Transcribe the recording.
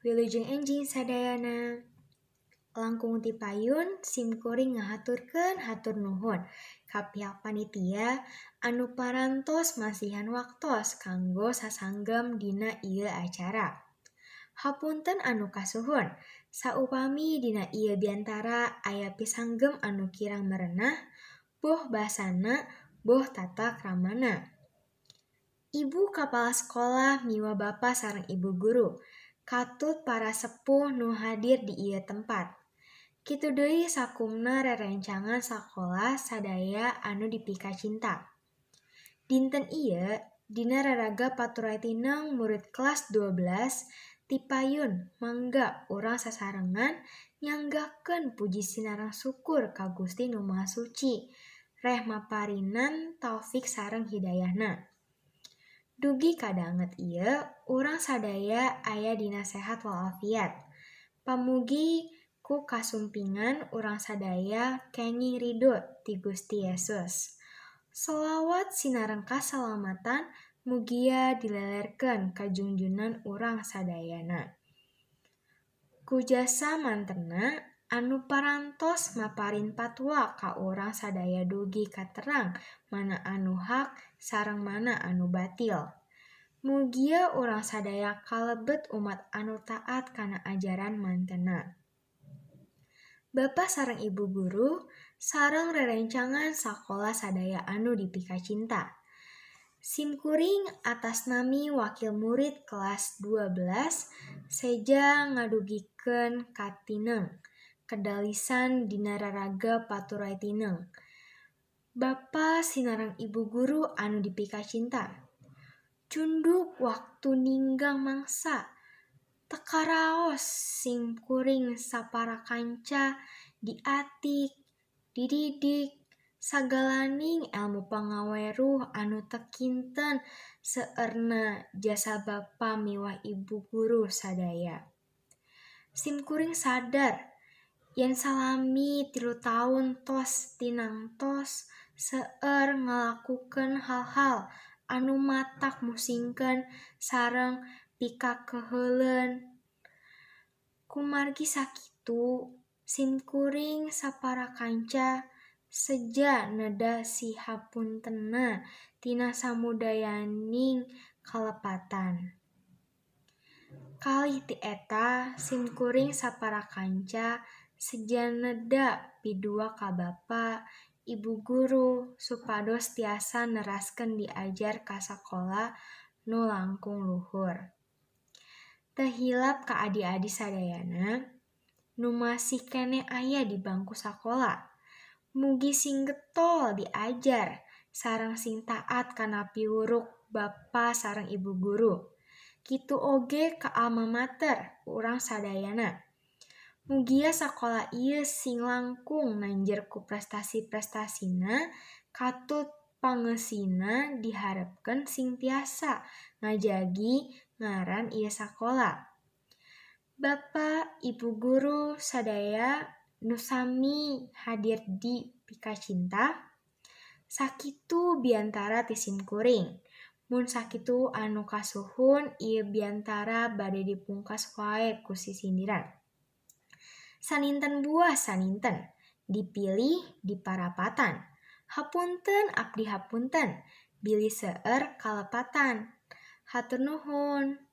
Wilujeng enjing sadayana. Langkung ti payun simkuring ngahaturkeun hatur nuhun ka pihak panitia anu parantos masihan waktos kanggo sasanggem dina ieu acara. Hapunten anu kasuhun, saupami dina ieu biantara aya pisanggem anu kirang merenah, boh basana, boh tata kramana. Ibu kepala sekolah miwa bapa sareng ibu guru, katut para sepuh nu hadir di ieu tempat. Kitu deui sakumna rerencangan sakola sadaya anu dipika cinta. Dinten ieu dina raraga paturaitineng murid kelas 12 ti payun mangga urang sasarengan nyanggakeun puji sinareng syukur ka Gusti Nu Maha Suci reh maparinan taufik sareng hidayahna. Dugi kadanget ieu urang sadaya aya dina sehat walafiat. Pamugi ku kasumpingan urang sadaya kenging ridho ti Gusti Yesus. Sholawat sinareng kasalamatan mugia dilelerkeun ka junjunan urang sadayana. Ku jasa mantenna anu parantos maparin patwa ka urang sadaya dugi katerang mana anu hak sareng mana anu batil. Mugia urang sadaya kalebet umat anu taat kana ajaran mantenna. Bapa sareng ibu guru sareng rerencangan sakola sadaya anu dipika cinta. Simkuring atas nami wakil murid kelas 12 seja ngadugikeun katineng kedalisan dina raraga paturaitineng. Bapa sinareng ibu guru anu dipika cinta. Cunduk waktu ninggang mangsa. Tekaraos simkuring sapara kanca diatik, dididik, sagalaning ilmu pangaweruh anu teu kinten seueurna jasa bapa miwah ibu guru sadaya. Simkuring sadar yen salami 3 taun tos tinangtos seueur ngalakukeun hal-hal anu matak musingkeun sareng pikakeheuleuan. Kumargi sakitu, simkuring sapara kanca seja neda si hapuntenna tina samudayaning kalepatan. Kalih ti eta simkuring sapara kanca seja neda pidua ka bapa, ibu guru supados tiasa neraskeun diajar ka sakola nu langkung luhur. Teu hilap ka adi-adi sadayana nu masih keneh aya di bangku sakola. Mugi sing getol diajar sareng sing taat kana piwuruk bapa sareng ibu guru. Kitu oge ka alma mater urang sadayana. Mugia sakola ieu sing langkung nanjer ku prestasi-prestasina katut pangeusina diharepkeun sing tiasa ngajagi ngaran ieu sakola. Bapa, ibu guru sadaya nu sami hadir di Pika Cinta, sakitu biantara ti simkuring. Mun sakitu anu kasuhun ieu biantara bade dipungkas wae ku sisindiran. Saninten buah saninten, dipilih diparapatan. Hapunten abdi hapunten, bilih seueur kalepatan. Hatur nuhun.